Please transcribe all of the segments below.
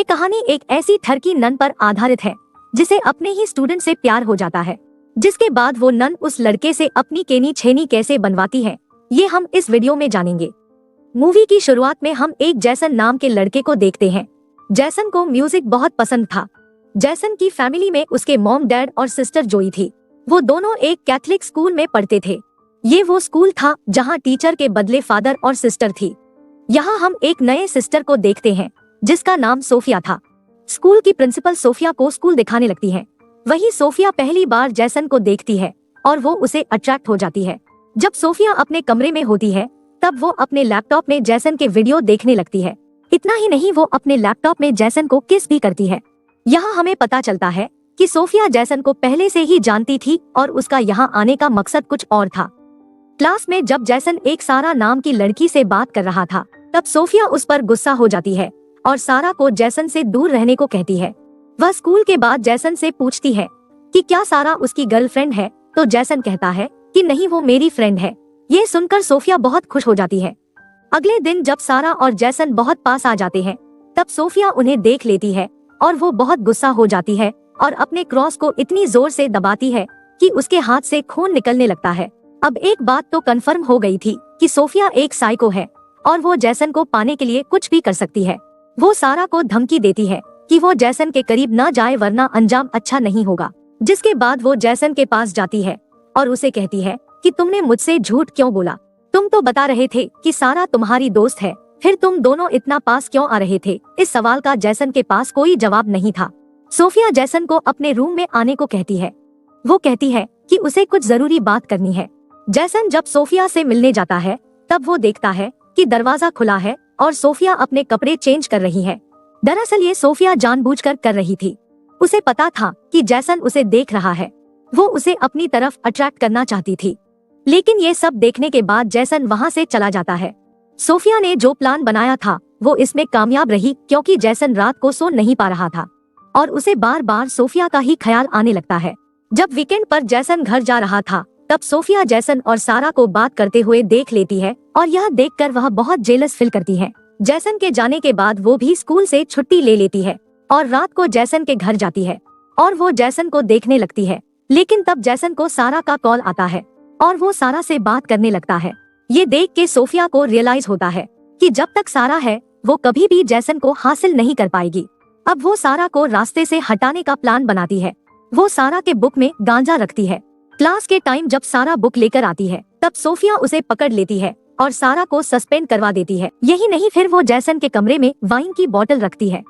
कहानी एक ऐसी ठरकी नन पर आधारित है जिसे अपने ही स्टूडेंट से प्यार हो जाता है, जिसके बाद वो नन उस लड़के से अपनी केनी छेनी कैसे बनवाती है, ये हम इस वीडियो में जानेंगे। मूवी की शुरुआत में हम एक जैसन नाम के लड़के को देखते हैं। जैसन को म्यूजिक बहुत पसंद था। जैसन की फैमिली में उसके मॉम, डैड और सिस्टर जोई थी। वो दोनों एक कैथलिक स्कूल में पढ़ते थे। ये वो स्कूल था जहाँ टीचर के बदले फादर और सिस्टर थी। यहाँ हम एक नए सिस्टर को देखते हैं जिसका नाम सोफिया था। स्कूल की प्रिंसिपल सोफिया को स्कूल दिखाने लगती है। वही सोफिया पहली बार जैसन को देखती है और वो उसे अट्रैक्ट हो जाती है। जब सोफिया अपने कमरे में होती है तब वो अपने लैपटॉप में जैसन के वीडियो देखने लगती है। इतना ही नहीं, वो अपने लैपटॉप में जैसन को किस भी करती है। यहाँ हमें पता चलता है कि सोफिया जैसन को पहले से ही जानती थी और उसका यहाँ आने का मकसद कुछ और था। क्लास में जब जैसन एक सारा नाम की लड़की से बात कर रहा था तब सोफिया उस पर गुस्सा हो जाती है और सारा को जैसन से दूर रहने को कहती है। वह स्कूल के बाद जैसन से पूछती है कि क्या सारा उसकी गर्लफ्रेंड है, तो जैसन कहता है कि नहीं, वो मेरी फ्रेंड है। ये सुनकर सोफिया बहुत खुश हो जाती है। अगले दिन जब सारा और जैसन बहुत पास आ जाते हैं तब सोफिया उन्हें देख लेती है और वो बहुत गुस्सा हो जाती है और अपने क्रॉस को इतनी जोर से दबाती है कि उसके हाथ से खून निकलने लगता है। अब एक बात तो कंफर्म हो गई थी कि सोफिया एक साइको है और वो जैसन को पाने के लिए कुछ भी कर सकती है। वो सारा को धमकी देती है कि वो जैसन के करीब न जाए वरना अंजाम अच्छा नहीं होगा। जिसके बाद वो जैसन के पास जाती है और उसे कहती है कि तुमने मुझसे झूठ क्यों बोला? तुम तो बता रहे थे कि सारा तुम्हारी दोस्त है, फिर तुम दोनों इतना पास क्यों आ रहे थे? इस सवाल का जैसन के पास कोई जवाब नहीं था। सोफिया जैसन को अपने रूम में आने को कहती है। वो कहती है कि उसे कुछ जरूरी बात करनी है। जैसन जब सोफिया से मिलने जाता है तब वो देखता है कि दरवाजा खुला है और सोफिया अपने कपड़े चेंज कर रही है। दरअसल ये सोफिया जानबूझकर कर रही थी। उसे पता था कि जैसन उसे देख रहा है। वो उसे अपनी तरफ अट्रैक्ट करना चाहती थी, लेकिन ये सब देखने के बाद जैसन वहाँ से चला जाता है। सोफिया ने जो प्लान बनाया था वो इसमें कामयाब रही, क्योंकि जैसन रात को सो नहीं पा रहा था और उसे बार बार सोफिया का ही ख्याल आने लगता है। जब वीकेंड पर जैसन घर जा रहा था तब सोफिया जैसन और सारा को बात करते हुए देख लेती है और यह देखकर वह बहुत जेलस फील करती है। जैसन के जाने के बाद वो भी स्कूल से छुट्टी ले लेती है और रात को जैसन के घर जाती है और वो जैसन को देखने लगती है। लेकिन तब जैसन को सारा का कॉल आता है और वो सारा से बात करने लगता है। ये देख के सोफिया को रियलाइज होता है कि जब तक सारा है वो कभी भी जैसन को हासिल नहीं कर पाएगी। अब वो सारा को रास्ते से हटाने का प्लान बनाती है। वो सारा के बुक में गांजा रखती है। क्लास के टाइम जब सारा बुक लेकर आती है तब सोफिया उसे पकड़ लेती है और सारा को सस्पेंड करवा देती है। यही नहीं, फिर वो जैसन के कमरे में वाइन की बोतल रखती है।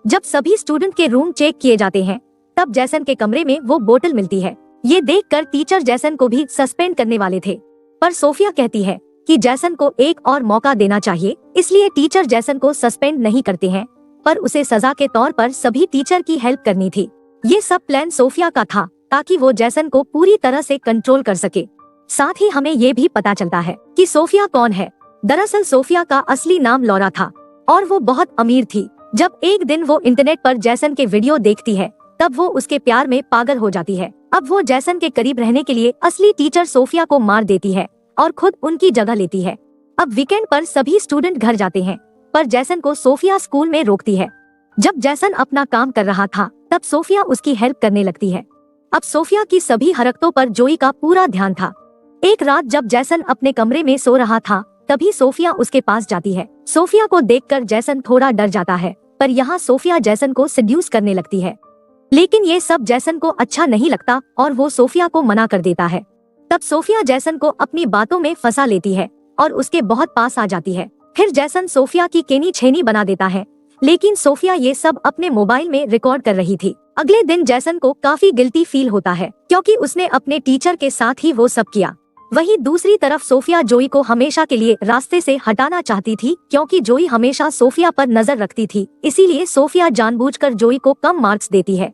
जब सभी स्टूडेंट के रूम चेक किए जाते हैं तब जैसन के कमरे में वो बोतल मिलती है। ये देखकर टीचर जैसन को भी सस्पेंड करने वाले थे, पर सोफिया कहती है कि जैसन को एक और मौका देना चाहिए, इसलिए टीचर जैसन को सस्पेंड नहीं करते हैं, पर उसे सजा के तौर पर सभी टीचर की हेल्प करनी थी। ये सब प्लान सोफिया का था ताकि वो जैसन को पूरी तरह से कंट्रोल कर सके। साथ ही हमें ये भी पता चलता है कि सोफिया कौन है। दरअसल सोफिया का असली नाम लौरा था और वो बहुत अमीर थी। जब एक दिन वो इंटरनेट पर जैसन के वीडियो देखती है तब वो उसके प्यार में पागल हो जाती है। अब वो जैसन के करीब रहने के लिए असली टीचर सोफिया को मार देती है और खुद उनकी जगह लेती है। अब वीकेंड पर सभी स्टूडेंट घर जाते हैं, पर जैसन को सोफिया स्कूल में रोकती है। जब जैसन अपना काम कर रहा था तब सोफिया उसकी हेल्प करने लगती है। अब सोफिया की सभी हरकतों पर जोई का पूरा ध्यान था। एक रात जब जैसन अपने कमरे में सो रहा था तभी सोफिया उसके पास जाती है। सोफिया को देखकर जैसन थोड़ा डर जाता है, पर यहाँ सोफिया जैसन को सेड्यूस करने लगती है। लेकिन ये सब जैसन को अच्छा नहीं लगता और वो सोफिया को मना कर देता है। तब सोफिया जैसन को अपनी बातों में फंसा लेती है और उसके बहुत पास आ जाती है। फिर जैसन सोफिया की केनी छेनी बना देता है, लेकिन सोफिया ये सब अपने मोबाइल में रिकॉर्ड कर रही थी। अगले दिन जैसन को काफी गिल्टी फील होता है क्योंकि उसने अपने टीचर के साथ ही वो सब किया। वहीं दूसरी तरफ सोफिया जोई को हमेशा के लिए रास्ते से हटाना चाहती थी, क्योंकि जोई हमेशा सोफिया पर नजर रखती थी। इसीलिए सोफिया जानबूझकर जोई को कम मार्क्स देती है।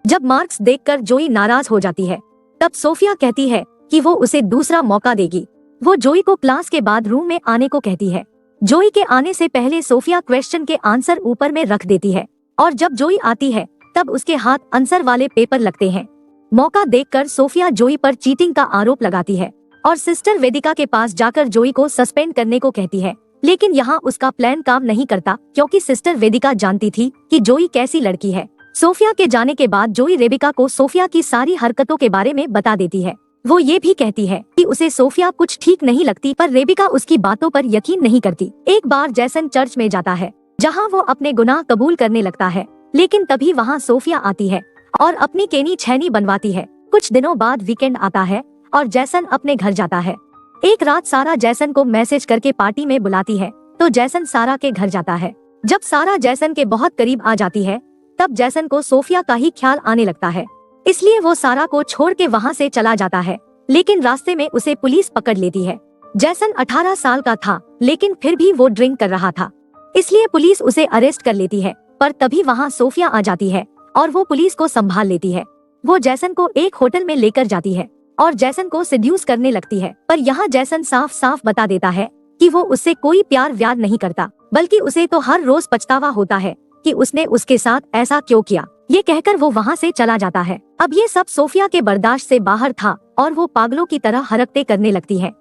जब मार्क्स देखकर जोई नाराज हो जाती है तब सोफिया कहती है कि वो उसे दूसरा मौका देगी। वो जोई को क्लास के बाद रूम में आने को कहती है। जोई के आने से पहले सोफिया क्वेश्चन के आंसर ऊपर में रख देती है और जब जोई आती है तब उसके हाथ आंसर वाले पेपर लगते हैं। मौका देखकर सोफिया जोई पर चीटिंग का आरोप लगाती है और सिस्टर वेदिका के पास जाकर जोई को सस्पेंड करने को कहती है। लेकिन यहाँ उसका प्लान काम नहीं करता, क्योंकि सिस्टर वेदिका जानती थी कि जोई कैसी लड़की है। सोफिया के जाने के बाद जोई रेबिका को सोफिया की सारी हरकतों के बारे में बता देती है। वो ये भी कहती है कि उसे सोफिया कुछ ठीक नहीं लगती, पर रेबिका उसकी बातों पर यकीन नहीं करती। एक बार जैसन चर्च में जाता है, जहाँ वो अपने गुनाह कबूल करने लगता है, लेकिन तभी वहाँ सोफिया आती है और अपनी केनी छैनी बनवाती है। कुछ दिनों बाद वीकेंड आता है और जैसन अपने घर जाता है। एक रात सारा जैसन को मैसेज करके पार्टी में बुलाती है, तो जैसन सारा के घर जाता है। जब सारा जैसन के बहुत करीब आ जाती है, तब जैसन को सोफिया का ही ख्याल आने लगता है, इसलिए वो सारा को छोड़ के वहाँ से चला जाता है। लेकिन रास्ते में उसे पुलिस पकड़ लेती है। जैसन 18 साल का था, लेकिन फिर भी वो ड्रिंक कर रहा था, इसलिए पुलिस उसे अरेस्ट कर लेती है। पर तभी वहाँ सोफिया आ जाती है और वो पुलिस को संभाल लेती है। वो जैसन को एक होटल में लेकर जाती है और जैसन को सिड्यूस करने लगती है। पर यहाँ जैसन साफ साफ बता देता है कि वो उससे कोई प्यार व्यार नहीं करता, बल्कि उसे तो हर रोज पछतावा होता है कि उसने उसके साथ ऐसा क्यों किया। ये कहकर वो वहाँ से चला जाता है। अब ये सब सोफिया के बर्दाश्त से बाहर था और वो पागलों की तरह हरकतें करने लगती है।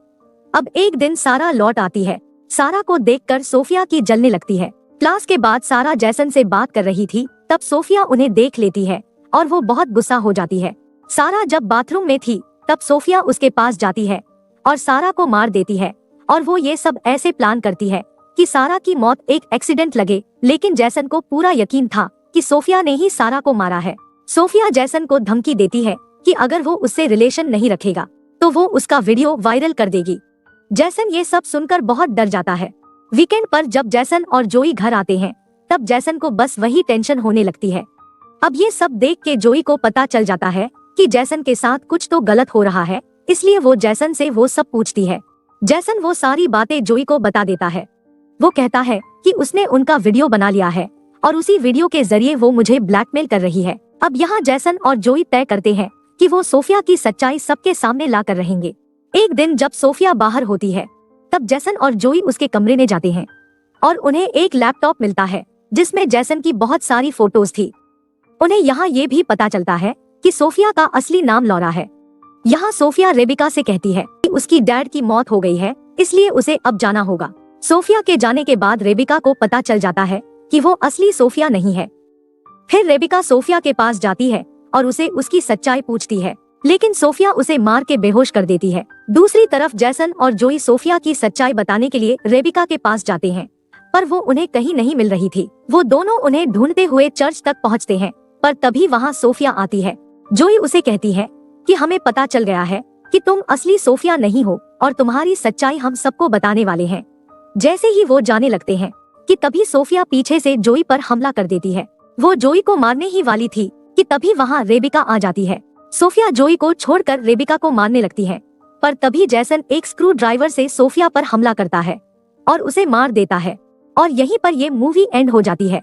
अब एक दिन सारा लौट आती है। सारा को देखकर सोफिया की जलने लगती है। क्लास के बाद सारा जैसन से बात कर रही थी, तब सोफिया उन्हें देख लेती है और वो बहुत गुस्सा हो जाती है। सारा जब बाथरूम में थी, तब सोफिया उसके पास जाती है और सारा को मार देती है। और वो ये सब ऐसे प्लान करती है कि सारा की मौत एक एक्सीडेंट लगे, लेकिन जैसन को पूरा यकीन था कि सोफिया ने ही सारा को मारा है। सोफिया जैसन को धमकी देती है कि अगर वो उससे रिलेशन नहीं रखेगा तो वो उसका वीडियो वायरल कर देगी। जैसन ये सब सुनकर बहुत डर जाता है। वीकेंड पर जब जैसन और जोई घर आते हैं, तब जैसन को बस वही टेंशन होने लगती है। अब ये सब देख के जोई को पता चल जाता है कि जैसन के साथ कुछ तो गलत हो रहा है, इसलिए वो जैसन से वो सब पूछती है। जैसन वो सारी बातें जोई को बता देता है। वो कहता है कि उसने उनका वीडियो बना लिया है और उसी वीडियो के जरिए वो मुझे ब्लैकमेल कर रही है। अब यहाँ जैसन और जोई तय करते हैं कि वो सोफिया की सच्चाई सबके सामने ला कर रहेंगे। एक दिन जब सोफिया बाहर होती है, तब जैसन और जोई उसके कमरे में जाते हैं और उन्हें एक लैपटॉप मिलता है जिसमें जैसन की बहुत सारी फोटोज थी। उन्हें यहाँ ये भी पता चलता है कि सोफिया का असली नाम लौरा है। यहाँ सोफिया रेबिका से कहती है कि उसकी डैड की मौत हो गई है, इसलिए उसे अब जाना होगा। सोफिया के जाने के बाद रेबिका को पता चल जाता है कि वो असली सोफिया नहीं है। फिर रेबिका सोफिया के पास जाती है और उसे उसकी सच्चाई पूछती है, लेकिन सोफिया उसे मार के बेहोश कर देती है। दूसरी तरफ जैसन और जोई सोफिया की सच्चाई बताने के लिए रेबिका के पास जाते हैं, पर वो उन्हें कहीं नहीं मिल रही थी। वो दोनों उन्हें ढूंढते हुए चर्च तक पहुंचते हैं, पर तभी वहाँ सोफिया आती है। जोई उसे कहती है कि हमें पता चल गया है कि तुम असली सोफिया नहीं हो और तुम्हारी सच्चाई हम सबको बताने वाले हैं। जैसे ही वो जाने लगते हैं कि तभी सोफिया पीछे से जोई पर हमला कर देती है। वो जोई को मारने ही वाली थी कि तभी वहाँ रेबिका आ जाती है। सोफिया जोई को छोड़कर रेबिका को मारने लगती है, पर तभी जैसन एक स्क्रू ड्राइवर से सोफिया पर हमला करता है और उसे मार देता है। और यहीं पर ये मूवी एंड हो जाती है।